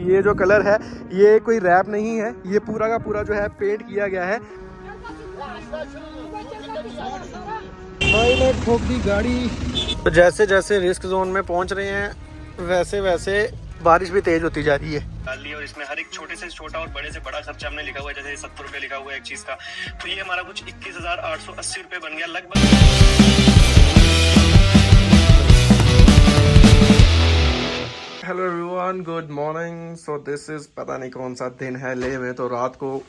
ये जो कलर है ये कोई रैप नहीं है, ये पूरा का पूरा जो है पेंट किया गया है। भाई ने ठोक दी गाड़ी। तो जैसे जैसे रिस्क जोन में पहुंच रहे हैं वैसे वैसे बारिश भी तेज होती जा रही है। और इसमें हर एक छोटे से छोटा और बड़े से बड़ा खर्चा हमने लिखा हुआ है। जैसे 70 रुपये लिखा हुआ है एक चीज का, तो ये हमारा कुछ 21,880 रुपये बन गया लगभग। Hello everyone, good morning. So this is पता नहीं कौन सा दिन है ले में। तो रात को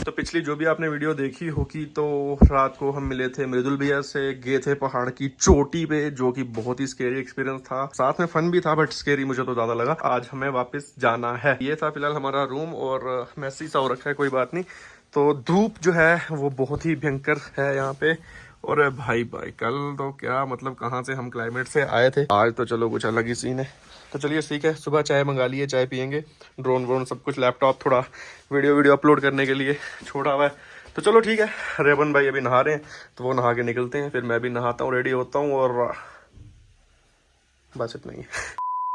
तो पिछली जो भी आपने वीडियो देखी होगी तो रात को हम मिले थे मृदुल भैया से, गए थे पहाड़ की चोटी पे, जो कि बहुत ही स्केरी एक्सपीरियंस था। साथ में फन भी था बट स्केरी मुझे तो ज्यादा लगा। आज हमें वापस जाना है। ये था फिलहाल हमारा रूम और मैसी सा हो रखा है, कोई बात नहीं। तो धूप जो है वो बहुत ही भयंकर है यहाँ पे। और भाई कल तो क्या मतलब कहाँ से हम क्लाइमेट से आए थे, आज तो चलो कुछ अलग ही सीन है। तो चलिए ठीक है, सुबह चाय मंगा लिए, चाय पियेंगे, ड्रोन व्रोन सब कुछ, लैपटॉप थोड़ा वीडियो अपलोड करने के लिए छोड़ा हुआ है। तो चलो ठीक है। रेवन भाई अभी नहा रहे हैं तो वो नहा के निकलते हैं, फिर मैं भी नहाता हूँ, रेडी होता हूँ और बस इतना ही।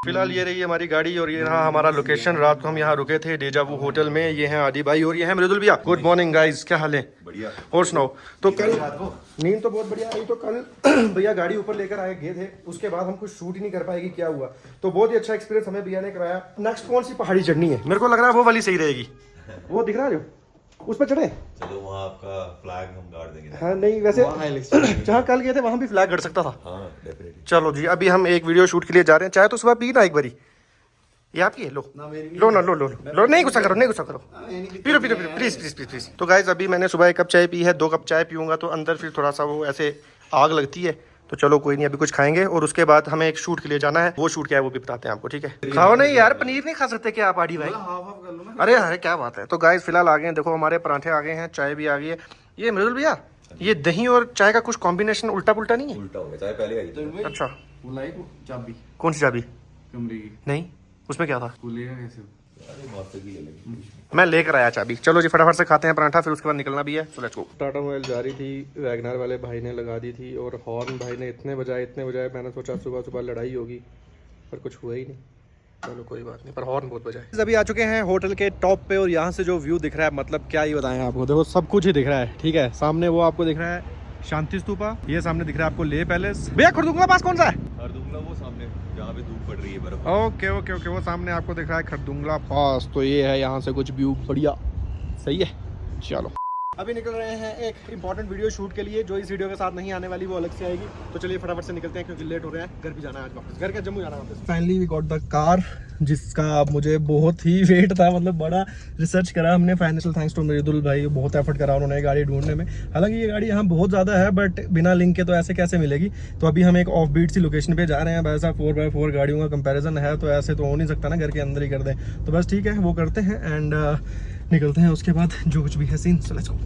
फिलहाल ये रही हमारी गाड़ी और ये रहा हमारा लोकेशन। रात को हम यहाँ रुके थे डेजावू होटल में। ये है आदि भाई और ये है मृदुल भैया। गुड मॉर्निंग गाइस, क्या हाल है? बढ़िया। और सुनाओ। तो कल नींद तो बहुत बढ़िया आई। तो कल भैया गाड़ी ऊपर लेकर आए गए थे, उसके बाद हम कुछ शूट ही नहीं कर पाएगी, क्या हुआ। तो बहुत ही अच्छा एक्सपीरियंस हमें भैया ने कराया। नेक्स्ट कौन सी पहाड़ी चढ़नी है? मेरे को लग रहा है वो वाली सही रहेगी। वो दिख रहा है जो उस पर चढ़े। चलो वहाँ आपका फ्लैग हम गाड़ देंगे। हाँ नहीं वैसे जहाँ कल गए थे वहाँ भी फ्लैग गड़ सकता था। हाँ डेफिनेटली। चलो जी, अभी हम एक वीडियो शूट के लिए जा रहे हैं। चाहे तो सुबह पी ना एक बारी। ये आपकी है, लो लो ना, लो लो लो, नहीं गुस्सा करो, नहीं गुस्सा करो, P low please please please please. तो गाइज अभी मैंने सुबह 1 कप चाय पी है, 2 कप चाय पीऊंगा तो अंदर फिर थोड़ा सा वो ऐसे आग लगती है। तो चलो कोई नहीं, अभी कुछ खाएंगे और उसके बाद हमें एक शूट के लिए जाना है। वो शूट क्या है वो भी बताते हैं आपको, ठीक है? खाओ नहीं यार, पनीर नहीं खा सकते क्या आप आड़ी भाई? अरे अरे क्या बात है। तो गाइज फिलहाल आ गए हैं, देखो हमारे पराठे आ गए हैं, चाय भी आ गई है। ये मृदुल भैया, ये दही और चाय का कुछ कॉम्बिनेशन उल्टा पुल्टा नहीं है? उल्टा हो गया, चाय पहले आई थी। अच्छा, चाबी कौन सी चाबी? कमरे की नहीं, उसमें क्या था? खुलेगा कैसे? अरे मास्टर की ले लेंगे। मैं लेकर आया चाबी। चलो जी फटाफट से खाते हैं पराठा, फिर उसके बाद निकलना भी है। So let's go. Tata mobile जा रही थी, वैगनर वाले भाई ने लगा दी थी और हॉर्न भाई ने इतने बजाए। मैंने सोचा सुबह सुबह लड़ाई होगी पर कुछ हुआ ही नहीं। चलो कोई बात नहीं, पर हॉर्न बहुत बजाए। अभी आ चुके हैं होटल के टॉप पे और यहाँ से जो व्यू दिख रहा है, मतलब क्या ही बताएं आपको। देखो सब कुछ ही दिख रहा है, ठीक है? सामने वो आपको दिख रहा है शांति स्तूपा, ये सामने दिख रहा है आपको लेह पैलेस। भैया खरदुंगला पास कौन सा है? खरदुंगला वो सामने जहाँ पे धूप पड़ रही है बर्फ। ओके ओके ओके, वो सामने आपको दिख रहा है खरदुंगला पास। तो ये है यहाँ से कुछ व्यू बढ़िया, सही है। चलो अभी निकल रहे हैं एक इंपॉर्टेंट वीडियो शूट के लिए, जो इस वीडियो के साथ नहीं आने वाली वो अलग से आएगी। तो चलिए फटाफट से निकलते हैं क्योंकि लेट हो रहे हैं, घर भी जाना है आज वापस, घर के जम्मू जाना है वापस। Finally we got the car, जिसका मुझे बहुत ही वेट था, मतलब बड़ा रिसर्च करा हमने। फाइनेंशियल थैंक्स टू मृदुल भाई, बहुत एफर्ट करा उन्होंने गाड़ी ढूंढने में। हालांकि ये गाड़ी यहाँ बहुत ज़्यादा है बट बिना लिंक के तो ऐसे कैसे मिलेगी। तो अभी हम एक ऑफ बीट सी लोकेशन पे जा रहे हैं। वैसा 4x4 गाड़ियों का कंपैरिजन है तो ऐसे तो हो नहीं सकता ना, घर के अंदर ही कर दें। तो बस ठीक है, वो करते हैं एंड निकलते हैं उसके बाद जो कुछ भी है सीन। So let's go.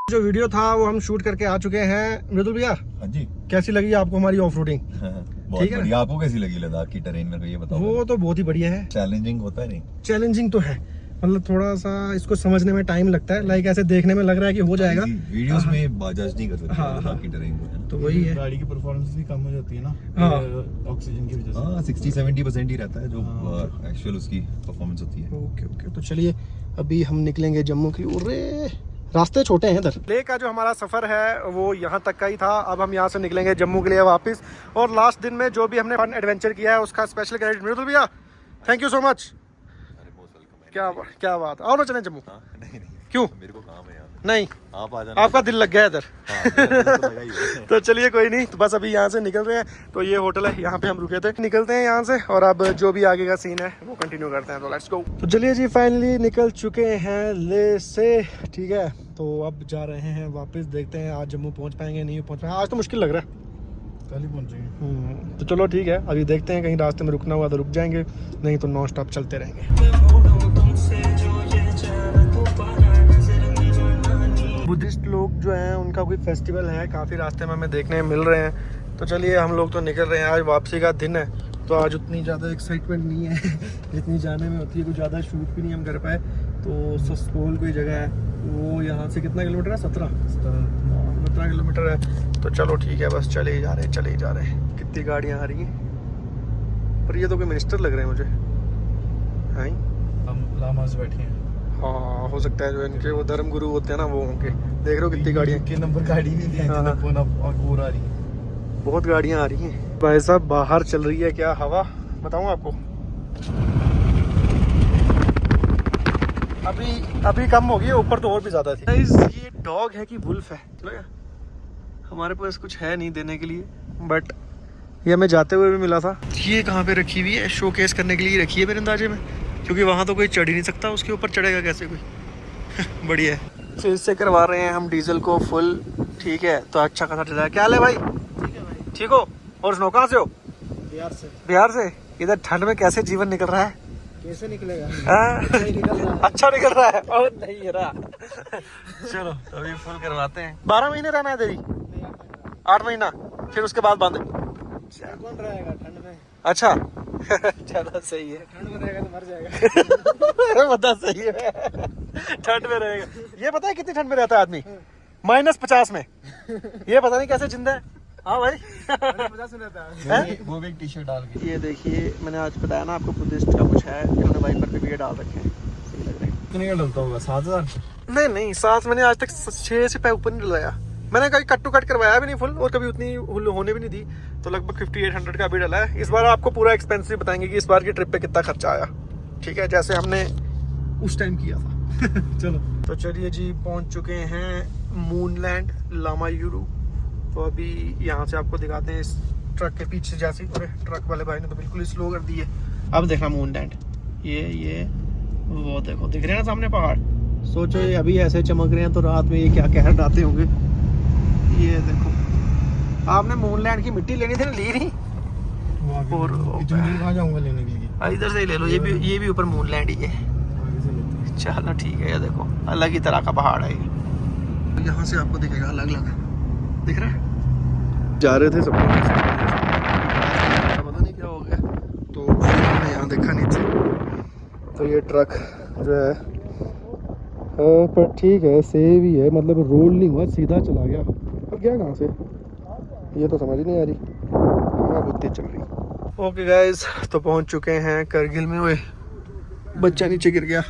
जो वीडियो था वो हम शूट करके आ चुके हैं। मृदुल भैया हाँ जी, कैसी लगी आपको हमारी ऑफ रोडिंग? बहुत ठीक है। बढ़िया। आपको कैसी लगी लद्दाख की टेरेन में, ये बताओ। वो तो बहुत ही बढ़िया है। चैलेंजिंग होता है नहीं? चैलेंजिंग तो है, मतलब थोड़ा सा इसको समझने में टाइम लगता है। लाइक ऐसे देखने में लग रहा है कि हो जाएगा, वीडियोस में जज नहीं कर सकते लद्दाख की टेरेन को, है ना? तो वही है। गाड़ी की परफॉर्मेंस भी कम हो जाती है ना, हाँ। ऑक्सीजन की वजह से। हाँ 60-70% ही रहता है जो एक्चुअल उसकी परफॉर्मेंस होती है। ओके ओके, तो चलिए अभी हम निकलेंगे जम्मू की ओर। रास्ते छोटे हैं इधर। लेह का जो हमारा सफर है वो यहाँ तक का ही था। अब हम यहाँ से निकलेंगे जम्मू के लिए वापस। और लास्ट दिन में जो भी हमने फन एडवेंचर किया है उसका स्पेशल क्रेडिट मृदुल भैया, थैंक यू सो मच। क्या बात। आओ ना चलें जम्मू। नहीं क्यों? मेरे को काम है यार। नहीं, आप आ जाना। आपका दिल लग गया इधर। हाँ, तो चलिए कोई नहीं, तो बस अभी यहाँ से निकल रहे हैं। तो ये होटल है, यहाँ पे हम रुके थे। निकलते हैं यहाँ से और अब जो भी आगे का सीन है वो कंटिन्यू करते हैं। तो लेट्स गो। तो चलिए जी फाइनली निकल चुके हैं लेह से, ठीक है? तो अब जा रहे हैं वापस, देखते हैं आज जम्मू पहुँच पाएंगे नहीं पहुँच पाएंगे। आज तो मुश्किल लग रहा है, कल ही पहुंचेंगे। तो चलो ठीक है, अभी देखते हैं कहीं रास्ते में रुकना हुआ तो रुक जाएंगे, नहीं तो नॉन स्टॉप चलते रहेंगे। बुद्धिस्ट लोग जो हैं उनका कोई फेस्टिवल है, काफ़ी रास्ते में हमें देखने मिल रहे हैं। तो चलिए हम लोग तो निकल रहे हैं, आज वापसी का दिन है तो आज उतनी ज़्यादा एक्साइटमेंट नहीं है जितनी जाने में होती है। कुछ ज़्यादा शूट भी नहीं हम कर पाए। तो सस्कोल कोई जगह है, वो यहाँ से कितना किलोमीटर है? 17 किलोमीटर है। तो चलो ठीक है, बस चले ही जा रहे हैं। कितनी गाड़ियाँ आ रही हैं, पर ये तो कोई मिनिस्टर लग रहे हैं मुझे। हाँ लामास बैठे हैं। हाँ हो सकता है जो इनके वो धर्म गुरु होते हैं ना वो होंगे। देख रहे हो कितनी गाड़ियाँ, के नंबर गाड़ी भी है हाँ। और आ रही है। बहुत गाड़ियाँ आ रही हैं भाई साहब। बाहर चल रही है क्या हवा, बताऊँ आपको। अभी कम हो गई है, ऊपर तो और भी ज्यादा थी। Guys, ये डॉग है कि वुल्फ है चलो, हमारे पास कुछ है नहीं देने के लिए, बट ये हमें जाते हुए भी मिला था। ये कहाँ पे रखी हुई है, शोकेस करने के लिए रखी है मेरे अंदाजे में, क्योंकि वहाँ तो कोई चढ़ ही नहीं सकता, उसके ऊपर चढ़ेगा कैसे कोई। बढ़िया है। फिर से करवा रहे हैं हम डीजल को फुल, ठीक है तो अच्छा खासा चला है। क्या हाल है भाई? ठीक हो? और सुनो कहाँ से हो? बिहार से। बिहार से? इधर ठंड में कैसे जीवन निकल रहा है? कैसे निकलेगा? अच्छा निकल रहा है और नहीं रहा। चलो अभी फुल करवाते हैं। 12 महीने रहना है तेरी? 8 महीना, फिर उसके बाद बंद। कौन रहेगा ठंड में? अच्छा चलो सही है। ठंड में रहेगा तो मर जाएगा। बता सही है, ठंड में रहेगा। ये पता है कितनी ठंड में रहता है आदमी? -50 में। ये पता नहीं कैसे जिंदा है। हाँ भाई 50 में रहता है। वो भी एक टी शर्ट डाल के। ये देखिए मैंने आज बताया ना आपको, बुद्धिस्ट का कुछ है, इन्होंने वाइपर पे भी ये डाल रखे हैं, सही लग रहे हैं। कितने का डलता होगा? 7000? नहीं 7 मैंने आज तक 6 से पैर ऊपर नहीं डलाया। मैंने कभी कट टू कट करवाया भी नहीं फुल, और कभी उतनी होने भी नहीं दी, तो लगभग 5800 का भी डला है। इस बार आपको पूरा एक्सपेंसिव बताएंगे कि इस बार की ट्रिप पे कितना खर्चा आया, ठीक है, जैसे हमने उस टाइम किया था। चलो तो चलिए जी, पहुंच चुके हैं मूनलैंड लामायुरू। तो अभी यहाँ से आपको दिखाते हैं इस ट्रक के पीछे जैसे, अरे ट्रक वाले भाई ने तो बिल्कुल ही स्लो कर दी है। अब देखना मूनलैंड, ये वो देखो, दिख रहे हैं ना सामने पहाड़। सोचो ये अभी ऐसे चमक रहे हैं तो रात में ये क्या कहर डालते होंगे। ये देखो, आपने मूनलैंड की मिट्टी लेनी थी ना, ली नहीं। और इतनी कहाँ जाऊंगा लेने के लिए? इधर से ही ले लो, ये भी ऊपर मूनलैंड ही है। आगे से लेते हैं। चलो ठीक है, ये देखो अलग ही तरह का पहाड़ है ये। यहाँ से आपको दिखेगा अलग अलग, दिख रहा है। जा रहे थे सब पता नहीं क्या हो गया, तो फिर हमने यहाँ देखा नीचे, तो ये ट्रक जो है पर ठीक है, सेव ही है, मतलब रोल नहीं हुआ, सीधा चला गया। अब गया कहाँ से ये तो समझ ही नहीं आ रही, हवा बुद्धि चल रही। ओके गाइज, तो पहुँच चुके हैं करगिल में। हुए बच्चा नीचे गिर गया।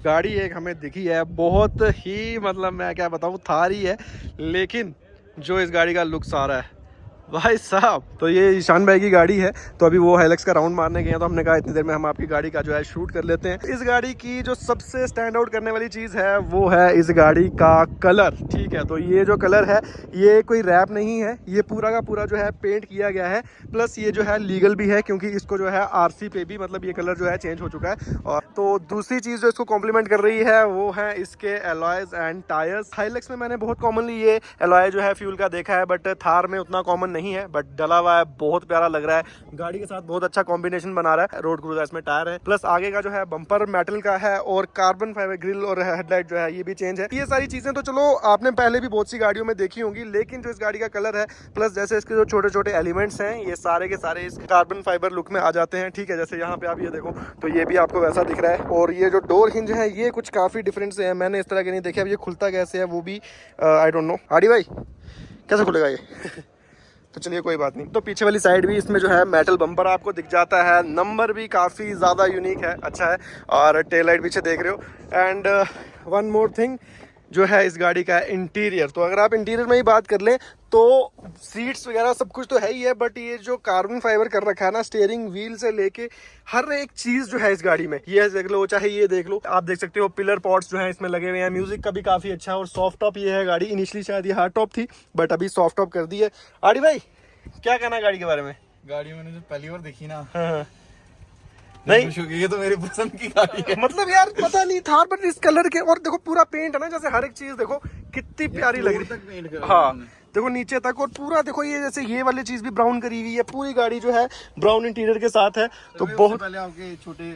गाड़ी एक हमें दिखी है, बहुत ही मतलब मैं क्या बताऊँ, थार ही है, लेकिन जो इस गाड़ी का लुक्स आ रहा है भाई साहब, तो ये ईशान भाई की गाड़ी है। तो अभी वो हाइलक्स का राउंड मारने गए हैं, तो हमने कहा इतनी देर में हम आपकी गाड़ी का जो है शूट कर लेते हैं। इस गाड़ी की जो सबसे स्टैंड आउट करने वाली चीज़ है वो है इस गाड़ी का कलर, ठीक है। तो ये जो कलर है ये कोई रैप नहीं है, ये पूरा का पूरा जो है पेंट किया गया है, प्लस ये जो है लीगल भी है, क्योंकि इसको जो है आरसी पे भी मतलब ये कलर जो है चेंज हो चुका है। और तो दूसरी चीज़ जो इसको कॉम्प्लीमेंट कर रही है वो है इसके एलॉयज एंड टायर्स। हाइलक्स में मैंने बहुत कॉमनली ये एलॉय जो है फ्यूल का देखा है, बट थार में उतना कॉमन नहीं है, बट डला हुआ है, बहुत प्यारा लग रहा है, गाड़ी के साथ बहुत अच्छा कॉम्बिनेशन बना रहा है। रोड क्रूजर इसमें टायर है, प्लस आगे का जो है बम्पर मेटल का है, और कार्बन फाइबर ग्रिल और हेडलाइट जो है ये भी चेंज है। ये सारी चीजें तो चलो आपने पहले भी बहुत सी गाड़ियों में देखी होंगी, लेकिन जो इस गाड़ी का कलर है, प्लस जैसे इसके जो छोटे छोटे एलिमेंट्स हैं, ये सारे के सारे इस कार्बन फाइबर लुक में आ जाते हैं, ठीक है। जैसे यहाँ पे आप ये देखो, तो ये भी आपको वैसा दिख रहा है, और ये जो डोर हिंज है ये कुछ काफी डिफरेंट से है, मैंने इस तरह के नहीं देखे। अब ये खुलता कैसे है वो भी आई डोंट नो। आड़ी भाई कैसे खुलेगा ये? तो चलिए कोई बात नहीं। तो पीछे वाली साइड भी इसमें जो है मेटल बम्पर आपको दिख जाता है, नंबर भी काफ़ी ज़्यादा यूनिक है, अच्छा है, और टेल लाइट पीछे देख रहे हो। एंड वन मोर थिंग जो है इस गाड़ी का इंटीरियर, तो अगर आप इंटीरियर में ही बात कर लें तो सीट्स वगैरह सब कुछ तो है ही है, बट ये जो कार्बन फाइबर कर रखा है ना, स्टीयरिंग व्हील से लेके हर एक चीज़ जो है इस गाड़ी में, ये देख लो चाहे ये देख लो, आप देख सकते हो पिलर पॉट्स जो है इसमें लगे हुए हैं। म्यूजिक का भी काफ़ी अच्छा है, और सॉफ्ट टॉप ये है गाड़ी। इनिशियली शायद ये हार्ड टॉप थी, बट अभी सॉफ्ट टॉप कर दी है। आड़ी भाई क्या कहना है गाड़ी के बारे में? गाड़ी मैंने जो पहली बार देखी ना, हाँ। नहीं ये तो मेरी पसंद की गाड़ी है। मतलब यार पता नहीं था, बट इस कलर के, और देखो पूरा पेंट है ना, जैसे हर एक चीज देखो कितनी प्यारी लग रही है। हाँ देखो नीचे तक, और पूरा देखो ये जैसे ये वाली चीज भी ब्राउन करी हुई है, पूरी गाड़ी जो है ब्राउन इंटीरियर के साथ है। तो बहुत पहले आपके छोटे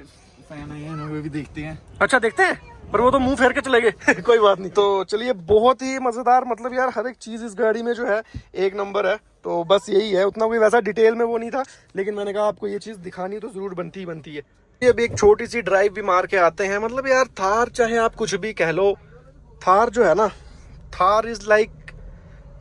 फैन हैं, वो भी देखते हैं। अच्छा देखते हैं, पर वो तो मुंह फेर के चले गए। कोई बात नहीं। तो चलिए बहुत ही मजेदार, मतलब यार हर एक चीज इस गाड़ी में जो है एक नंबर है। तो बस यही है, उतना कोई वैसा डिटेल में वो नहीं था, लेकिन मैंने कहा आपको ये चीज दिखानी तो जरूर बनती है। ये अभी एक छोटी सी ड्राइव भी मार के आते हैं। मतलब यार थार, चाहे आप कुछ भी कह लो, थार जो है ना, Thar is like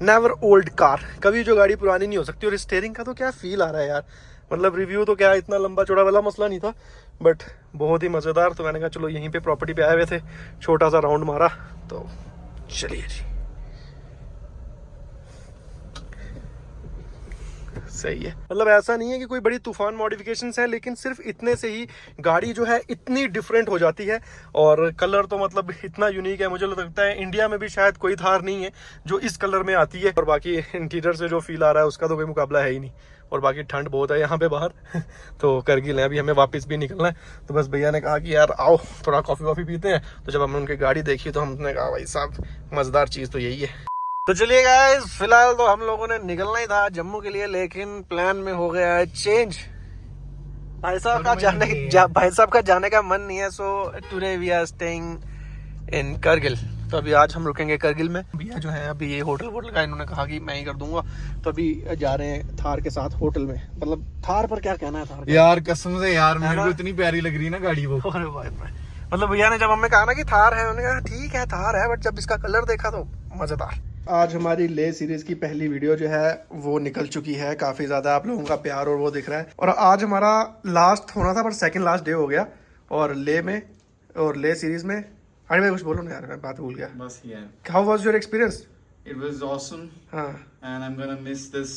never old car, कभी जो गाड़ी पुरानी नहीं हो सकती। और स्टीयरिंग का तो क्या फील आ रहा है यार, मतलब रिव्यू तो क्या इतना लंबा चौड़ा वाला मसला नहीं था, बट बहुत ही मज़ेदार। तो मैंने कहा चलो यहीं पे प्रॉपर्टी पे आए हुए थे, छोटा सा राउंड मारा, तो चलिए जी सही है। मतलब ऐसा नहीं है कि कोई बड़ी तूफान मॉडिफिकेशंस है, लेकिन सिर्फ इतने से ही गाड़ी जो है इतनी डिफरेंट हो जाती है। और कलर तो मतलब इतना यूनिक है, मुझे लगता है इंडिया में भी शायद कोई थार नहीं है जो इस कलर में आती है। और बाकी इंटीरियर से जो फील आ रहा है उसका तो कोई मुकाबला है ही नहीं। और बाकी ठंड बहुत है यहाँ पे बाहर तो करगिल है, अभी हमें वापस भी निकलना है। तो बस भैया ने कहा कि यार आओ थोड़ा कॉफ़ी वॉफ़ी पीते हैं। तो जब हमने उनकी गाड़ी देखी तो हमने कहा भाई साहब मज़ेदार चीज़ तो यही है। तो चलिए गाइस, फिलहाल तो हम लोगों ने निकलना ही था जम्मू के लिए, लेकिन प्लान में हो गया है चेंज। भाई साहब का जाने का मन नहीं है। So today we are staying in Kargil. तो अभी आज हम रुकेंगे करगिल में। भैया जो है अभी ये होटल का इन्होंने कहा कि मैं ही कर दूंगा, तो अभी जा रहे हैं थार के साथ होटल में। मतलब थार पर क्या कहना है थार का? यार कसम से यार मेरे को इतनी प्यारी लग रही है ना गाड़ी वो। अरे भाई मतलब भैया ने जब हमें कहा ना कि थार है, उन्होंने कहा ठीक है थार है, बट जब इसका कलर देखा तो मजेदार। आज हमारी ले सीरीज की पहली वीडियो जो है वो निकल चुकी है। काफी ज्यादा आप लोगों का प्यार और वो दिख रहा है। और आज हमारा लास्ट होना था पर सेकंड लास्ट डे हो गया। और ले में और ले सीरीज में अरे भाई कुछ बोलो ना यार, मैं बात भूल गया। बस यार, how was your experience? it was awesome हाँ and I'm gonna miss this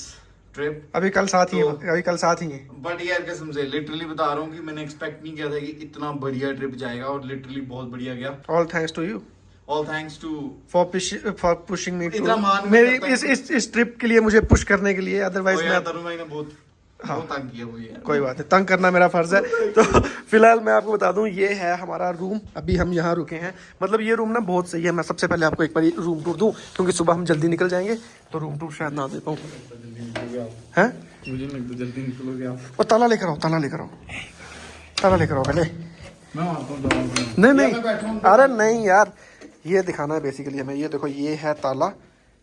trip. अभी कल साथ ही है। बट यार कसम से लिटरली बता रहा हूँ कि मैंने एक्सपेक्ट नहीं किया था कि इतना बढ़िया ट्रिप जाएगा, और लिटरली बहुत बढ़िया गया। All thanks to you all thanks to for pushing me इतना मान मेरी इस ट्रिप के लिए, मुझे पुश करने के लिए। अदरवाइज मैं तरुण भाई ने बहुत तंग किया वो यार। कोई बात नहीं, तंग करना मेरा फर्ज है। तो फिलहाल मैं आपको बता दूं ये है हमारा रूम। अभी हम यहाँ रुके हैं। मतलब ये रूम ना बहुत सही है। मैं सबसे पहले आपको एक बार रूम टूर दूं, क्योंकि सुबह हम जल्दी निकल जाएंगे तो रूम टूर शायद ना दे पाऊँ। हैं मुझे लगता जल्दी निकलोगे आप। और ताला लेकर आओ पहले। मैं आता हूँ। नहीं अरे नहीं यार, ये दिखाना है बेसिकली हमें। ये देखो ये है ताला,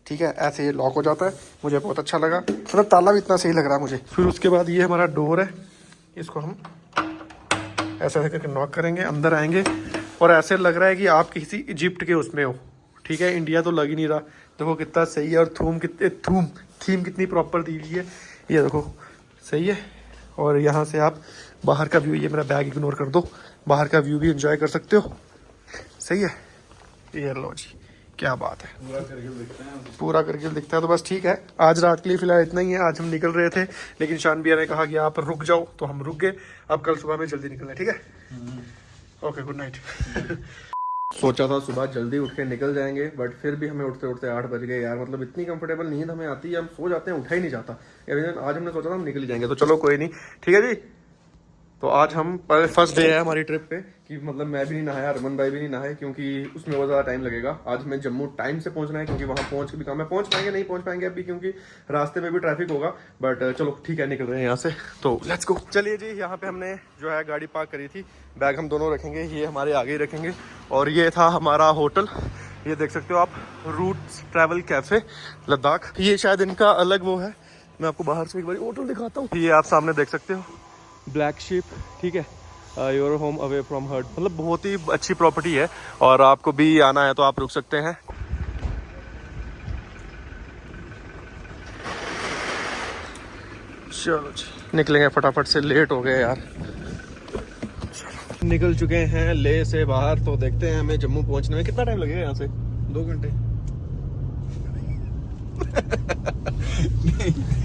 ठीक है, ऐसे ये लॉक हो जाता है। मुझे बहुत अच्छा लगा, मतलब ताला भी इतना सही लग रहा है मुझे। फिर उसके बाद ये हमारा डोर है, इसको हम ऐसे करके नॉक करेंगे, अंदर आएंगे और ऐसे लग रहा है कि आप किसी इजिप्ट के उसमें हो। ठीक है, इंडिया तो लग ही नहीं रहा। देखो कितना सही है, और थीम कितनी प्रॉपर दी हुई है। ये देखो सही है। और यहाँ से आप बाहर का व्यू, ये मेरा बैग इग्नोर कर दो, बाहर का व्यू भी एंजॉय कर सकते हो। सही है, ये लो जी, क्या बात है, पूरा करके दिखता है। तो बस ठीक है, आज रात के लिए फिलहाल इतना ही है। आज हम निकल रहे थे, लेकिन शान भैया ने कहा कि आप रुक जाओ, तो हम रुक गए। अब कल सुबह में जल्दी निकलना है, ठीक है? Okay, good night. सोचा था सुबह जल्दी उठ के निकल जाएंगे, बट फिर भी हमें उठते उठते 8 बज गए यार। मतलब इतनी कंफर्टेबल नींद हमें आती है, हम सो जाते हैं, उठा ही नहीं जाता। आज हमने सोचा था हम निकल ही जाएंगे, तो चलो कोई नहीं, ठीक है जी। तो आज हम फर्स्ट डे है हमारी ट्रिप पे, कि मतलब मैं भी नहीं नहाया, अरमान भाई भी नहीं नहाए, क्योंकि उसमें बहुत ज़्यादा टाइम लगेगा। आज हमें जम्मू टाइम से पहुंचना है, क्योंकि वहाँ पहुंच के भी काम है। पहुंच पाएंगे नहीं पहुंच पाएंगे अभी, क्योंकि रास्ते में भी ट्रैफिक होगा। बट चलो ठीक है, निकल रहे हैं यहाँ से, तो लेट्स गो। चलिए जी, यहाँ पे हमने जो है गाड़ी पार्क करी थी। बैग हम दोनों रखेंगे, ये हमारे आगे ही रखेंगे। और ये था हमारा होटल, ये देख सकते हो आप, रूट्स ट्रैवल कैफे लद्दाख। ये शायद इनका अलग वो है, मैं आपको बाहर से एक बार होटल दिखाता हूँ। ये आप सामने देख सकते हो, ब्लैक शिप, ठीक है, your home away from hurt. मतलब बहुत ही अच्छी प्रॉपर्टी है, और आपको भी आना है तो आप रुक सकते हैं। चलो जी, निकलेंगे फटाफट से, लेट हो गए यार। निकल चुके हैं ले से बाहर, तो देखते हैं हमें जम्मू पहुंचने में कितना टाइम लगेगा। यहाँ से 2 घंटे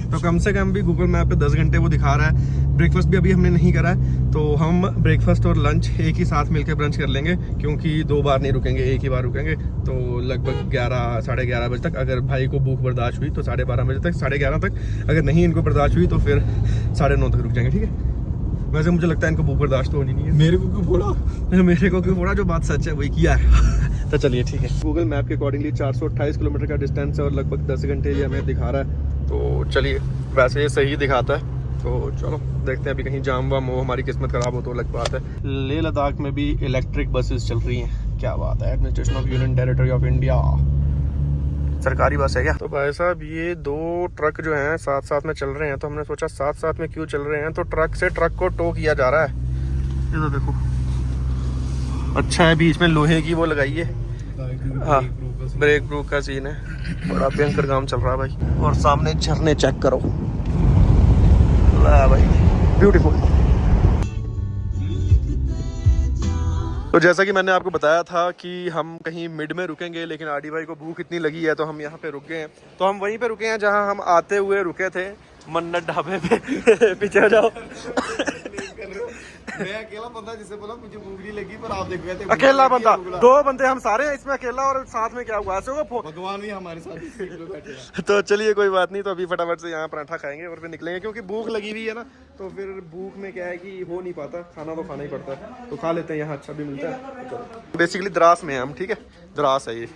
तो कम से कम भी गूगल मैप पे 10 घंटे वो दिखा रहा है। ब्रेकफास्ट भी अभी हमने नहीं करा है, तो हम ब्रेकफास्ट और लंच एक ही साथ मिलकर ब्रंच कर लेंगे, क्योंकि 2 बार नहीं रुकेंगे, एक ही बार रुकेंगे। तो लगभग 11 साढ़े 11 बजे तक, अगर भाई को भूख बर्दाश्त हुई तो 12:30 बजे तक, 11:30 तक। अगर नहीं इनको बर्दाश्त हुई तो फिर 9:30 तक रुक जाएंगे, ठीक है? वैसे मुझे लगता है इनको भूख बर्दाश्त होनी नहीं है। मेरे को क्यों बोला, जो बात सच है वही किया है। तो चलिए ठीक है, गूगल मैप के अकॉर्डिंगली 428 किलोमीटर का डिस्टेंस है, और लगभग 10 घंटे ये हमें दिखा रहा है। तो चलिए, वैसे ये सही दिखाता है, तो चलो देखते हैं। अभी कहीं जाम वाम हो, हमारी किस्मत खराब हो तो अलग बात है। लेह लद्दाख में भी इलेक्ट्रिक बसेस चल रही हैं, क्या बात है। Administration of union territory of India, सरकारी बस है क्या? तो भाई साहब, ये 2 ट्रक जो हैं साथ साथ में चल रहे हैं, तो हमने सोचा साथ साथ में क्यों चल रहे हैं, तो ट्रक से ट्रक को टो किया जा रहा है। ये तो देखो, अच्छा है, बीच में लोहे की वो लगाई है। हाँ, ब्रेक प्रूफ का सीन है, बड़ा भयंकर काम चल रहा है भाई। और सामने झरने चेक करो, वाह भाई, ब्यूटीफुल। तो जैसा कि मैंने आपको बताया था कि हम कहीं मिड में रुकेंगे, लेकिन आरडी भाई को भूख इतनी लगी है तो हम यहाँ पे रुक गए हैं। तो हम वहीं पे रुके हैं जहाँ हम आते हुए रुके थे, मन्नत ढाबे पे। पीछे हो जाओ। मैं अकेला बंदा जिसे बोला मुझे भूख नहीं लगी, पर आप देख रहे थे अकेला बंदा, 2 बंदे हम सारे हैं इसमें, अकेला और साथ में क्या हुआ ऐसे होगा। भगवान भी हमारे साथ इस सीट पे बैठे हैं। तो चलिए कोई बात नहीं, तो अभी फटाफट से यहाँ पराठा खाएंगे और फिर निकलेंगे, क्योंकि भूख लगी हुई है ना। तो फिर भूख में क्या है कि हो नहीं पाता, खाना तो खाना ही पड़ता है, तो खा लेते हैं, यहाँ अच्छा भी मिलता है। बेसिकली द्रास में है हम, ठीक है, द्रास है ये।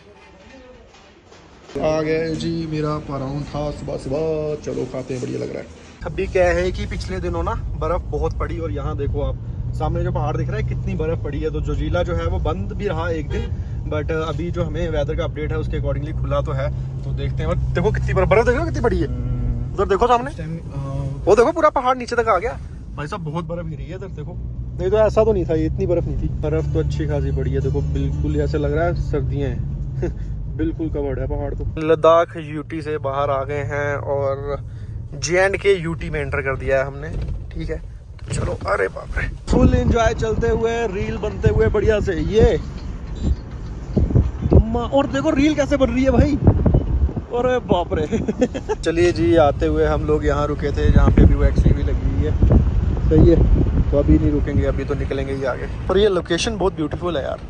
आ गए जी मेरा पराठा सुबह सुबह, चलो खाते हैं, बढ़िया लग रहा है। अभी क्या है कि पिछले दिनों ना बर्फ़ बहुत पड़ी, और यहाँ देखो आप सामने जो पहाड़ दिख रहा है कितनी बर्फ़ पड़ी है। तो जोजिला जो है वो बंद भी रहा एक दिन, बट अभी जो हमें वेदर का अपडेट है उसके अकॉर्डिंगली खुला तो है। तो देखते हैं, और देखो कितनी बर्फ़ देख रहे हो कितनी बड़ी है। उधर देखो सामने, वो देखो पूरा पहाड़ नीचे तक आ गया भाई साहब, बहुत बर्फ़ गिरी है इधर देखो। नहीं तो ऐसा तो नहीं था, ये इतनी बर्फ़ नहीं थी। बर्फ़ तो अच्छी खासी पड़ी है, देखो बिल्कुल ऐसे लग रहा है सर्दियाँ हैं। बिल्कुल कवर्ड है पहाड़ तो। लद्दाख यूटी से बाहर आ गए हैं और JNK यूटी में एंटर कर दिया है हमने, ठीक है। तो चलो, अरे बाप रे, फुल एंजॉय चलते हुए, रील बनते हुए बढ़िया से ये। और देखो रील कैसे बन रही है भाई, अरे बाप रे। चलिए जी, आते हुए हम लोग यहाँ रुके थे जहाँ पे भी वो एक्सी भी लगी हुई है, सही है। तो अभी नहीं रुकेंगे, अभी तो निकलेंगे ही आगे। और ये लोकेशन बहुत ब्यूटीफुल है यार,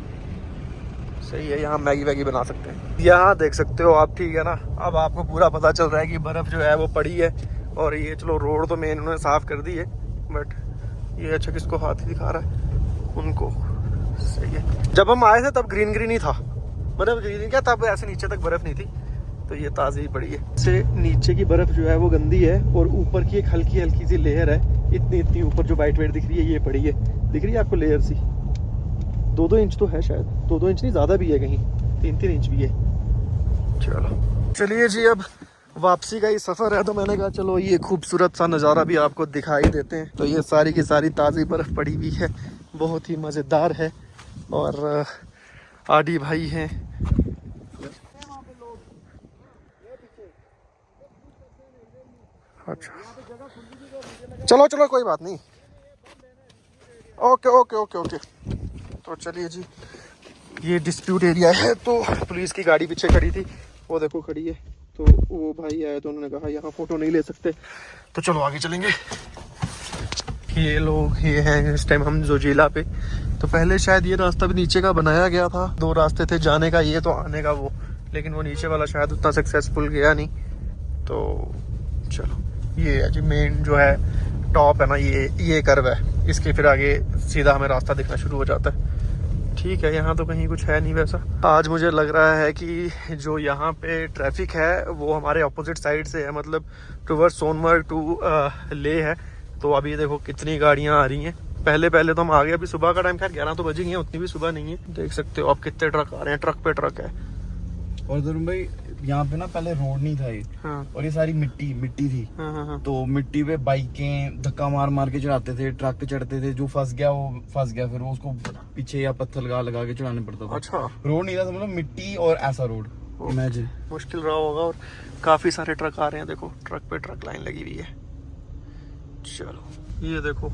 सही है। यहाँ मैगी वैगी बना सकते हैं, यहाँ देख सकते हो आप, ठीक है ना। अब आपको पूरा पता चल रहा है कि बर्फ़ जो है वो पड़ी है। और ये चलो रोड तो मेन उन्होंने साफ़ कर दी है, बट ये अच्छा किसको हाथ ही दिखा रहा है उनको, सही है। जब हम आए थे तब ग्रीन ग्रीन ही था, मतलब ग्रीन क्या, तब ऐसे नीचे तक बर्फ़ नहीं थी। तो ये ताज़ी पड़ी है। से नीचे की बर्फ़ जो है वो गंदी है, और ऊपर की एक हल्की हल्की सी लेयर है, इतनी ऊपर जो वाइट दिख रही है ये पड़ी है। दिख रही है आपको लेयर सी, 2-2 इंच तो है शायद, 2-2 इंच नहीं, ज़्यादा भी है, कहीं 3-3 इंच भी है। चलो चलिए जी, अब वापसी का ही सफ़र है, तो मैंने कहा चलो ये खूबसूरत सा नज़ारा भी आपको दिखाई देते हैं। तो ये सारी की सारी ताज़ी बर्फ़ पड़ी हुई है, बहुत ही मज़ेदार है। और आडी भाई हैं, अच्छा चलो चलो कोई बात नहीं, ओके ओके ओके ओके। तो चलिए जी, ये डिस्प्यूट एरिया है, तो पुलिस की गाड़ी पीछे खड़ी थी, वो देखो खड़ी है। तो वो भाई आए तो उन्होंने कहा यहाँ फ़ोटो नहीं ले सकते, तो चलो आगे चलेंगे। ये लोग ये हैं, इस टाइम हम जोजिला पे। तो पहले शायद ये रास्ता भी नीचे का बनाया गया था, 2 रास्ते थे, जाने का ये तो आने का वो, लेकिन वो नीचे वाला शायद उतना सक्सेसफुल गया नहीं। तो चलो, ये है जी मेन जो है टॉप है ना, ये कर्व है, इसके फिर आगे सीधा हमें रास्ता दिखना शुरू हो जाता है। ठीक है, यहाँ तो कहीं कुछ है नहीं वैसा। आज मुझे लग रहा है कि जो यहाँ पे ट्रैफिक है वो हमारे ऑपोजिट साइड से है, मतलब टूवर्ड्स सोनमर्ग टू लेह है। तो अभी देखो कितनी गाड़ियाँ आ रही हैं, पहले तो हम आ गए, अभी सुबह का टाइम, खैर 11 तो बजे ही है, उतनी भी सुबह नहीं है। देख सकते हो आप कितने ट्रक आ रहे हैं, ट्रक पे ट्रक है। और धर्म भाई, यहाँ पे ना पहले रोड नहीं था ये, हाँ। और ये सारी मिट्टी थी। हाँ। तो मिट्टी पे बाइकें धक्का मार के चढ़ाते थे, ट्रक चढ़ते थे, जो फंस गया वो फंस गया, फिर वो उसको पीछे या पत्थर लगा के चढ़ाने पड़ता था। अच्छा, रोड नहीं था, मतलब मिट्टी और ऐसा रोड, इमेजिन। मुश्किल रहा होगा। और काफी सारे ट्रक आ रहे हैं, देखो ट्रक पे ट्रक लाइन लगी हुई है। चलो ये देखो,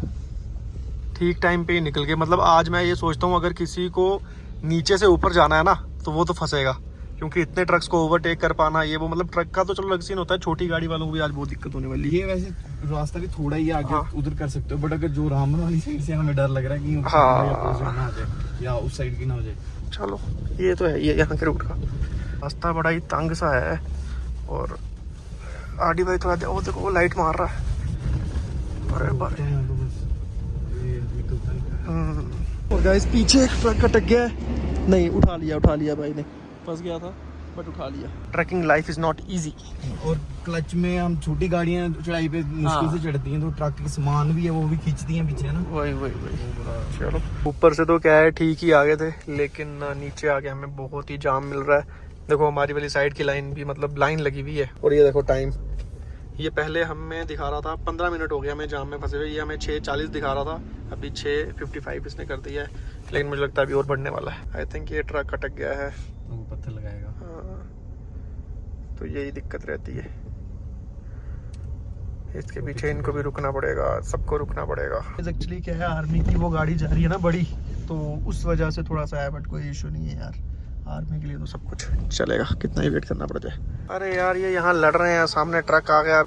ठीक टाइम पे ही निकल गए। मतलब आज मैं ये सोचता हूँ अगर किसी को नीचे से ऊपर जाना है ना तो वो तो फंसेगा, क्योंकि इतने ट्रक्स को ओवरटेक कर पाना ये वो, मतलब ट्रक का तो चलो अलग सीन होता है, छोटी गाड़ी वालों को भी आज बहुत दिक्कत होने वाली है। ये वैसे रास्ता भी थोड़ा ही आगे, हाँ। उधर कर सकते हो, बट अगर जो रामबन वाली साइड से हमें डर लग रहा है कि हाँ। ना हो जाए या उस साइड की ना हो जाए। चलो ये तो है, ये यहाँ के रूट का रास्ता बड़ा ही तंग सा है। और आडी भाई थोड़ा वो देखो वो लाइट मार रहा है, अरे बारे। और गाइस पीछे एक ट्रक अटक गया है, नहीं उठा लिया भाई ने, फंस गया था बट उठा लिया। Trekking life is not easy. और क्लच में हम छोटी गाड़ियां चढ़ाई पे मुश्किल से चढ़ती हैं, तो ट्रक के सामान भी है वो भी खींचती हैं पीछे ना। वही चलो, ऊपर से तो क्या है ठीक ही आ गए थे, लेकिन नीचे आके हमें बहुत ही जाम मिल रहा है। देखो हमारी वाली साइड की लाइन भी, मतलब लाइन लगी हुई है। और ये देखो टाइम, ये पहले हमें दिखा रहा था 15 मिनट हो गया हमें जाम में फंसे हुए, ये हमें 6:40 दिखा रहा था, अभी 6:55 इसने कर दिया है। लेकिन मुझे लगता है अभी और बढ़ने वाला है। आई थिंक ये ट्रक अटक गया है, वो पत्थर लगाएगा। हाँ, तो यही दिक्कत रहती है, इसके पीछे इनको भी रुकना पड़ेगा, सबको रुकना पड़ेगा। एक्चुअली क्या है, आर्मी की वो गाड़ी जा रही है ना बड़ी, तो उस वजह से थोड़ा सा है, बट कोई इशू नहीं है यार, आर्मी के लिए तो सब कुछ चलेगा, कितना ही वेट करना पड़ जाए। अरे यार ये यहाँ लड़ रहे हैं, सामने ट्रक आ गया।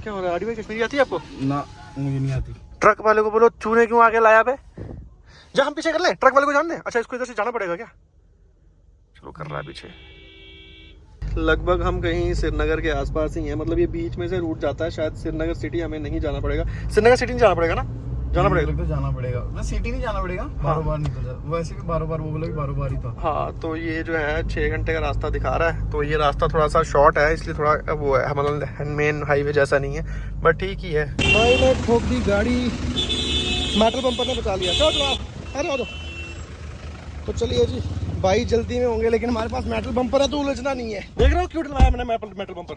क्या हो रहा है? आड़ी भाई कश्मीरी आती है आपको? ना मुझे नहीं आती। ट्रक वाले को बोलो चूने क्यों आगे लाया बे, जा हम पीछे कर ले, ट्रक वाले को जान दे। अच्छा इसको इधर से जाना पड़ेगा क्या? चलो कर रहा है पीछे। लगभग हम कहीं श्रीनगर के आसपास ही हैं, मतलब ये बीच में से रूट जाता है, शायद श्रीनगर सिटी हमें नहीं जाना पड़ेगा। श्रीनगर सिटी नहीं जाना पड़ेगा ना? जाना पड़ेगा तो जाना पड़ेगा, मैं सिटी नहीं जाना पड़ेगा, बार निकल जा। वैसे भी बार वो बोला कि बार ही था। हाँ तो ये जो है 6 घंटे का रास्ता दिखा रहा है, तो ये रास्ता थोड़ा सा शॉर्ट है, इसलिए थोड़ा वो है, मतलब मेन हाईवे जैसा नहीं है, बट ठीक ही है। भाई ने ठोक दी गाड़ी, मेटल बम्पर ने बचा लिया। चलो आप अरे आओ। तो चलिए जी, भाई जल्दी में होंगे, लेकिन हमारे पास मेटल बम्पर है तो उलझना नहीं है। देख रहे हो क्यों डलवाया मैंने मेटल बम्पर।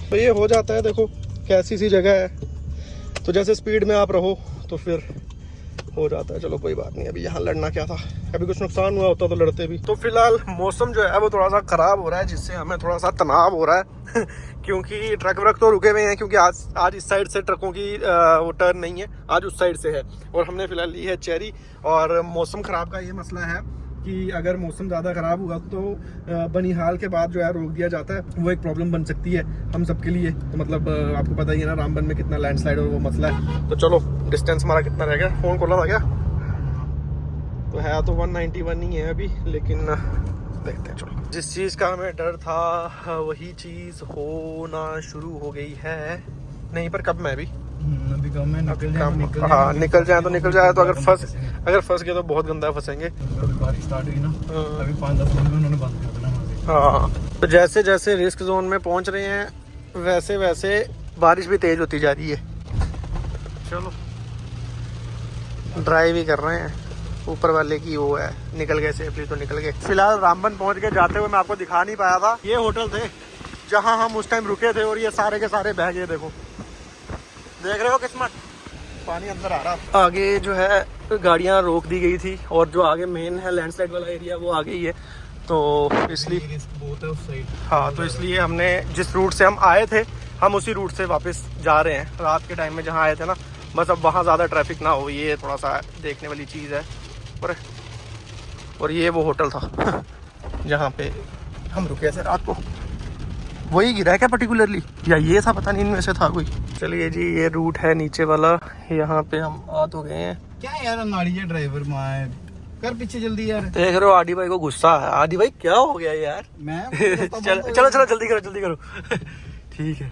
तो ये हो जाता है, देखो कैसी सी जगह है, तो जैसे स्पीड में आप रहो तो फिर हो जाता है। चलो कोई बात नहीं, अभी यहाँ लड़ना क्या था, कभी कुछ नुकसान हुआ होता तो लड़ते भी। तो फिलहाल मौसम जो है वो थोड़ा सा खराब हो रहा है, जिससे हमें थोड़ा सा तनाव हो रहा है क्योंकि ट्रक व्रक तो रुके हुए हैं, क्योंकि आज इस साइड से ट्रकों की वो टर्न नहीं है, आज उस साइड से है, और हमने फिलहाल ली है चेरी। और मौसम खराब का ये मसला है कि अगर मौसम ज़्यादा ख़राब हुआ तो बनिहाल के बाद जो है रोक दिया जाता है, वो एक प्रॉब्लम बन सकती है हम सबके लिए। तो मतलब आपको पता ही है ना रामबन में कितना लैंडस्लाइड और वो मसला है। तो चलो डिस्टेंस हमारा कितना रह गया, फ़ोन खोला था क्या? तो है तो 191 ही है अभी, लेकिन देखते हैं। चलो, जिस चीज़ का हमें डर था वही चीज़ होना शुरू हो गई है। नहीं पर कब मैं भी अभी कम है, निकल जाए तो निकल जाए तो अगर फंस गए तो बहुत गंदा फंसेंगे। बारिश स्टार्ट हुई ना, अभी 5-10 मिनट में उन्होंने बंद कर देना। हाँ, तो जैसे जैसे रिस्क जोन में पहुंच रहे हैं वैसे वैसे बारिश भी तेज होती जा रही है। चलो ड्राइव ही कर रहे हैं, ऊपर वाले की वो है, निकल गए सेफली तो निकल गए। फिलहाल रामबन पहुंच गए। जाते हुए मैं आपको दिखा नहीं पाया था, ये होटल थे जहां हम उस टाइम रुके थे, और ये सारे के सारे बह गए। देखो देख रहे हो किस्मत, पानी अंदर आ रहा। आगे जो है गाड़ियां रोक दी गई थी, और जो आगे मेन है लैंडस्लाइड वाला एरिया वो आगे ही है, तो इसलिए बहुत है उस साइड। हाँ, तो इसलिए हमने जिस रूट से हम आए थे हम उसी रूट से वापस जा रहे हैं। रात के टाइम में जहाँ आए थे ना, बस अब वहाँ ज़्यादा ट्रैफिक ना हो, ये थोड़ा सा देखने वाली चीज़ है। और ये वो होटल था जहाँ पे हम रुके थे रात को, वही गिरा है क्या पर्टिकुलरली, या ये था पता नहीं, इनमें से था कोई। चलिए जी, ये रूट है नीचे वाला, यहाँ पे हम आ तो गए हैं। क्या यार नाड़ी है ड्राइवर माए, कर पीछे जल्दी यार। देख रहे हो आदि भाई को गुस्सा है। आदि भाई क्या हो गया यार? मैं चलो जल्दी करो ठीक है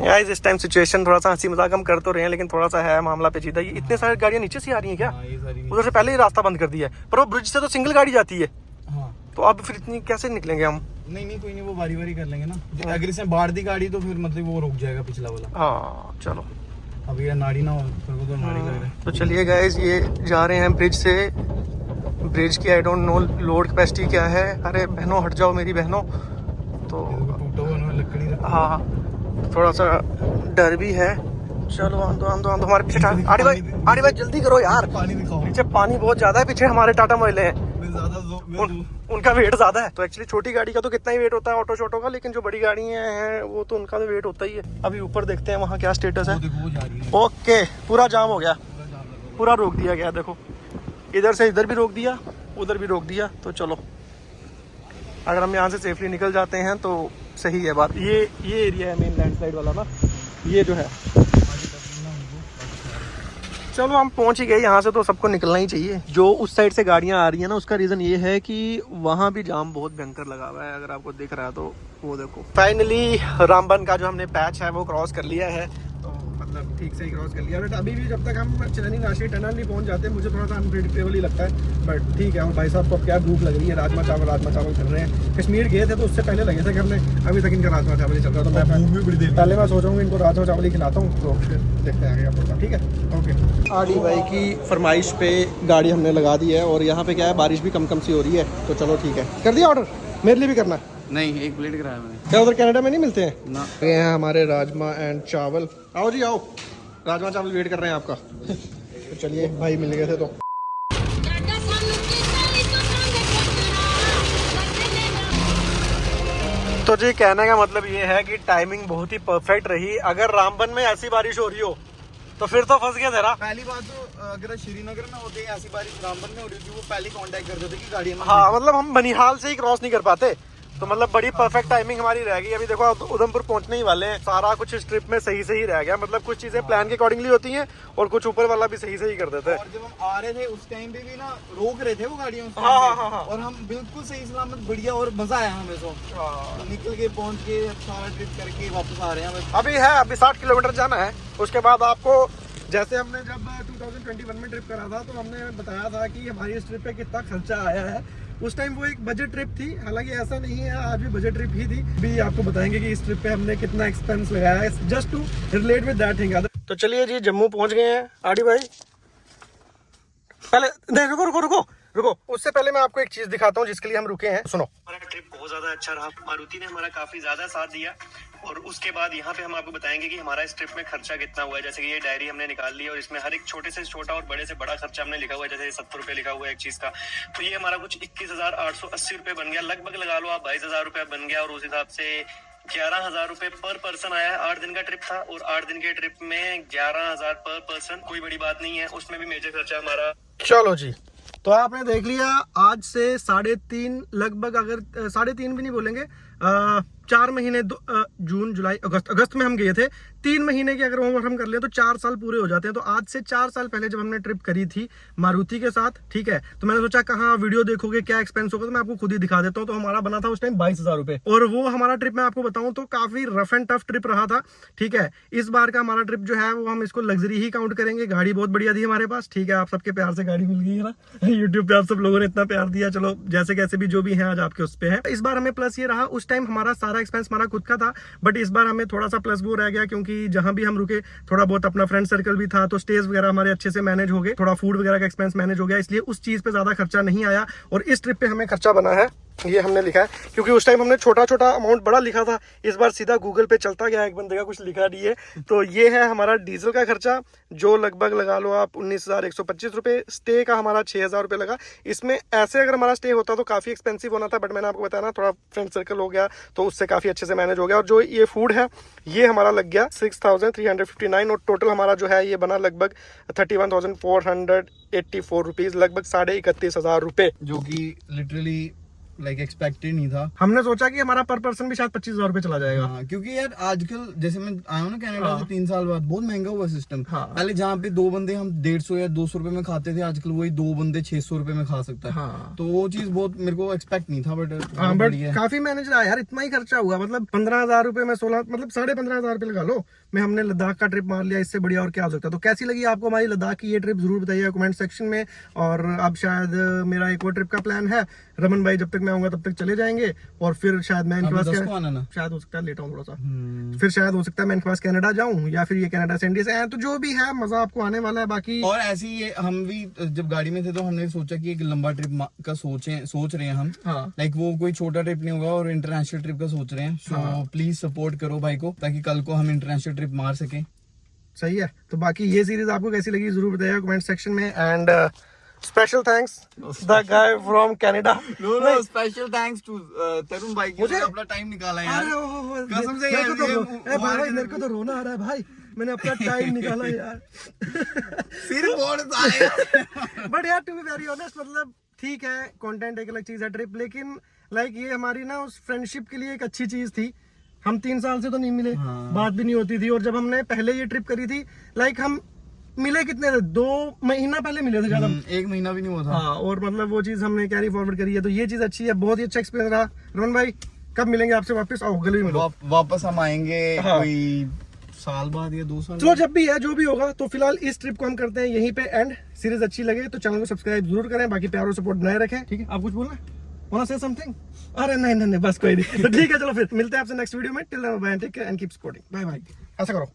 यार, इस टाइम सिचुएशन थोड़ा सा हंसी मजाक हम कर तो रहे हैं, लेकिन थोड़ा सा है मामला पेचीदा। ये इतने सारी गाड़ियां नीचे से आ रही हैं क्या? उधर से पहले ही रास्ता बंद कर दिया है, पर वो ब्रिज से तो सिंगल गाड़ी जाती है। हाँ। तो अब फिर इतनी कैसे निकलेंगे हम? नहीं कोई नहीं, वो बारी कर लेंगे ना। अगर इसमें बाढ़ दी गाड़ी तो फिर मतलब वो रुक जाएगा पिछला वाला। हाँ चलो, अब ये नाड़ी ना हो फिर वो तो नाड़ी लग रहा है। तो चलिए गाइस, ये जा रहे हैं ब्रिज से। ब्रिज की I don't know load capacity क्या है। अरे बहनों हट जाओ मेरी बहनों। तो टूटा हुआ लकड़ी, हाँ थोड़ा सा डर भी है। चलो आंदो हमारे पीछे आड़ी भाई जल्दी करो यार, पानी दिखाओ। पीछे पानी बहुत ज्यादा है, पीछे हमारे टाटा मोबाइल हैं, उनका वेट ज्यादा है। तो एक्चुअली छोटी गाड़ी का तो कितना ही वेट होता है ऑटो शॉटो का, लेकिन जो बड़ी गाड़ियां हैं वो तो उनका तो वेट होता ही है। अभी ऊपर देखते हैं वहाँ क्या स्टेटस है। ओके, पूरा जाम हो गया, पूरा रोक दिया गया। देखो इधर से इधर भी रोक दिया, उधर भी रोक दिया। तो चलो, अगर हम यहाँ से सेफली निकल जाते हैं तो सही है बात। ये एरिया है मेन लैंडस्लाइड वाला ना, ये जो है। चलो हम पहुंच ही गए, यहाँ से तो सबको निकलना ही चाहिए। जो उस साइड से गाड़ियाँ आ रही हैं ना, उसका रीज़न ये है कि वहाँ भी जाम बहुत भयंकर लगा हुआ है। अगर आपको दिख रहा है तो वो देखो। फाइनली रामबन का जो हमने पैच है वो क्रॉस कर लिया है, तो मतलब ठीक से ही क्रॉस कर लिया। बट अभी भी जब तक हम चननी राष्ट्रीय टनल नहीं पहुँच जाते, मुझे थोड़ा सा अनप्रेडिक्टेबल ही लगता है। बट ठीक है, और भाई साहब को क्या भूख लग रही है, राजमा चावल कर रहे हैं। कश्मीर गए थे तो उससे पहले लगे थे करने, अभी तक इनका राजमा चावल ही चल रहा। तो मैं पहले मैं सोचा हूँ इनको राजमा चावल ही खिलाता हूँ, तो फिर देखते हैं आगे आपको। ठीक है, ओके। आड़ी भाई की फरमाइश पे गाड़ी हमने लगा दी है, और यहाँ पे क्या है, बारिश भी कम सी हो रही है। तो चलो ठीक है, कर दिया ऑर्डर, मेरे लिए भी करना है। नहीं, एक प्लेट कराया मैंने। क्या उधर कनाडा में नहीं मिलते हैं ना? ये हैं हमारे राजमा एंड चावल। आओ जी आओ, राजमा चावल वेट कर रहे हैं आपका। तो चलिए, भाई मिल गए थे तो तो जी कहने का मतलब ये है कि टाइमिंग बहुत ही परफेक्ट रही। अगर रामबन में ऐसी बारिश हो रही हो तो फिर तो फंस गया तेरा। पहली बात तो अगर श्रीनगर में होते ऐसी बारिश रामबन में हो रही थी, वो पहले कांटेक्ट कर देते कि गाड़ी में। हाँ मतलब हम बनिहाल से ही क्रॉस नहीं कर पाते, तो मतलब बड़ी परफेक्ट टाइमिंग हमारी रह गई। अभी देखो अब उधमपुर पहुंचने ही वाले हैं। सारा कुछ इस ट्रिप में सही से ही रह गया, मतलब कुछ चीजें प्लान के अकॉर्डिंगली होती हैं और कुछ ऊपर वाला भी सही से ही कर देते हैं। और जब हम आ रहे थे उस टाइम पे भी ना रोक रहे थे वो गाड़ियां उस हाँ, टाइम पे। हाँ, हाँ। और हम बिल्कुल सही सलामत बढ़िया और मजा आया हमें तो। निकल के पहुंच के सारा ट्रिप करके वापस आ रहे हैं। अभी 60 किलोमीटर जाना है। उसके बाद आपको, जैसे हमने जब 2021 में ट्रिप करा था तो हमने बताया था कि हमारी इस ट्रिप पे कितना खर्चा आया है। उस टाइम वो एक बजट ट्रिप थी, हालांकि ऐसा नहीं है, आज भी बजट ट्रिप ही थी। भी आपको बताएंगे कि इस ट्रिप पे हमने कितना एक्सपेंस लगाया है, just to relate with that thing. तो चलिए जी, जम्मू पहुंच गए हैं। आडी भाई पहले नहीं, रुको, उससे पहले मैं आपको एक चीज दिखाता हूँ जिसके लिए हम रुके हैं। सुनो, हमारा ट्रिप बहुत ज्यादा अच्छा रहा। मारुति ने हमारा काफी ज्यादा साथ दिया। और उसके बाद यहाँ पे हम आपको बताएंगे कि हमारा इस ट्रिप में खर्चा कितना हुआ है। जैसे कि ये डायरी हमने निकाल ली और इसमें हर एक छोटे से छोटा और बड़े से बड़ा खर्चा हमने लिखा हुआ है। जैसे 70 रुपए लिखा हुआ है एक चीज का, तो ये हमारा कुछ 21,880 रुपए बन गया। लगभग लगा लो आप 22,000 रुपया बन गया। और उस हिसाब से 11,000 रुपए पर पर्सन आया है। 8 दिन का ट्रिप था और 8 दिन के ट्रिप में 11,000 पर पर्सन, कोई बड़ी बात नहीं है। उसमें भी मेजर खर्चा हमारा। चलो जी, तो आपने देख लिया आज से 3.5 लगभग, अगर 3.5 भी नहीं बोलेंगे, 4 महीने, जून जुलाई अगस्त में हम गए थे। 3 महीने की अगर ओवर हम कर लें तो 4 साल पूरे हो जाते हैं। तो आज से 4 साल पहले जब हमने ट्रिप करी थी मारुति के साथ, ठीक है, तो मैंने सोचा कहाँ वीडियो देखोगे, क्या एक्सपेंस होगा, तो मैं आपको खुद ही दिखा देता हूँ। तो हमारा बना था उस टाइम 22,000 रुपए, और वो हमारा ट्रिप मैं आपको बताऊं तो काफी रफ एंड टफ ट्रिप रहा था, ठीक है। इस बार का हमारा ट्रिप जो है वो हम इसको लग्जरी ही काउंट करेंगे। गाड़ी बहुत बढ़िया थी हमारे पास, ठीक है, आप सबके प्यार से गाड़ी मिल गई है ना यूट्यूब पे, आप सब लोगों ने इतना प्यार दिया। चलो जैसे कैसे भी जो भी है आज आपके उस पे है। इस बार हमें प्लस ये रहा, उस टाइम हमारा सारा एक्सपेंस हमारा खुद का था, बट इस बार हमें थोड़ा सा प्लस वो रह गया, क्योंकि जहां भी हम रुके थोड़ा बहुत अपना फ्रेंड सर्कल भी था, तो स्टेज वगैरह हमारे अच्छे से मैनेज हो गए, थोड़ा फूड वगैरह का एक्सपेंस मैनेज हो गया, इसलिए उस चीज पे ज्यादा खर्चा नहीं आया। और इस ट्रिप पे हमें खर्चा बना है, ये हमने लिखा है, क्योंकि उस टाइम हमने छोटा छोटा अमाउंट बड़ा लिखा था, इस बार सीधा गूगल पे चलता गया, एक बंदे का कुछ लिखा नहीं है। तो ये है हमारा डीजल का खर्चा, जो लगभग लगा लो आप 19,125 रुपए। स्टे का हमारा 6,000 रुपए लगा। इसमें ऐसे अगर हमारा स्टे होता तो काफी एक्सपेंसिव होना था, बट मैंने आपको बताया ना, थोड़ा फ्रेंड सर्कल हो गया तो उससे काफी अच्छे से मैनेज हो गया। और जो ये फूड है ये हमारा लग गया 6,359, और टोटल हमारा जो है ये बना लगभग 31,484 रुपीज, लगभग 31,500 रुपए, जो कि लिटरली लाइक एक्सपेक्टेड नहीं था। हमने सोचा कि हमारा पर पर्सन भी शायद 25,000 रुपए चला जाएगा। हाँ, क्योंकि यार आजकल जैसे मैं आया हूँ ना कनाडा से 3 साल बाद, बहुत महंगा हुआ सिस्टम। हाँ। पहले जहाँ पे 2 बंदे हम 150 या 200 रुपए में खाते थे, आजकल वही 2 बंदे 600 रुपए में खा सकता है। हाँ। तो वो चीज बहुत मेरे को एक्सपेक्ट नहीं था, बट काफी मैनेज रहा यार। इतना ही खर्चा हुआ, मतलब 15,000 रुपए में 16, मतलब 15,500 रुपए लगा लो में हमने लद्दाख का ट्रिप मार लिया। इससे बढ़िया और क्या हो सकता है। तो कैसी लगी आपको हमारी लद्दाख की ये ट्रिप, जरूर बताइए कमेंट सेक्शन में। और अब शायद मेरा एक और ट्रिप का प्लान है, रमन भाई जब तक मैं आऊंगा तब तक चले जाएंगे, और फिर शायद मैं इनके पास शायद हो सकता है लेट आऊं थोड़ा सा, फिर शायद हो सकता है मैं इनके पास कनाडा जाऊं, या फिर ये कनाडा से इंडिया से आए, तो जो भी है मजा आपको आने वाला है। बाकी और ऐसे ही हम भी जब गाड़ी में थे तो हमने सोचा कि एक लंबा ट्रिप का सोच रहे हैं हम। लाइक वो कोई छोटा ट्रिप नहीं होगा, और इंटरनेशनल ट्रिप का सोच रहे हैं। सो प्लीज सपोर्ट करो भाई को, ताकि कल को हम इंटरनेशनल ट्रिप मार सके। सही है। तो बाकी ये सीरीज आपको कैसी लगी जरूर बताइएगा कमेंट सेक्शन में। And special thanks the guy from Canada. No special thanks to Tarun भाई, मुझे अपना टाइम निकाला यार, कसम से यार। भाई मेरे को तो रोना आ रहा है भाई, मैंने अपना टाइम निकाला यार सिर्फ बट यार टू बी वेरी ऑनेस्ट, मतलब ठीक है, कंटेंट एक अलग चीज है, ट्रिप, लेकिन लाइक ये हमारी ना उस फ्रेंडशिप के लिए एक अच्छी चीज थी। हम 3 साल से तो नहीं मिले, बात भी नहीं होती थी, और जब हमने पहले ये ट्रिप करी थी, लाइक हम मिले कितने थे, 2 महीना पहले मिले थे, ज्यादा 1 महीना भी नहीं हुआ था। हाँ, और मतलब वो चीज हमने कैरी फॉरवर्ड करी है, तो ये चीज अच्छी है, बहुत ही अच्छा एक्सपीरियंस रहा। रमन भाई कब मिलेंगे आपसे वापस? आओ गले में मिलो। वापस हम आएंगे कोई साल बाद या 2 साल। चलो जब भी है, जो भी होगा। तो फिलहाल इस ट्रिप को हम करते हैं यहीं पे एंड। सीरीज अच्छी लगे तो चैनल को सब्सक्राइब जरूर करें, बाकी प्यार और सपोर्ट बनाए रखें, ठीक है। आप कुछ बोलना वांट टू से समथिंग? अरे नहीं बस कोई नहीं। तो ठीक है, चलो फिर मिलते हैं आपसे नेक्स्ट वीडियो में। Till then bye, take care and keep supporting. Bye bye. ऐसा करो।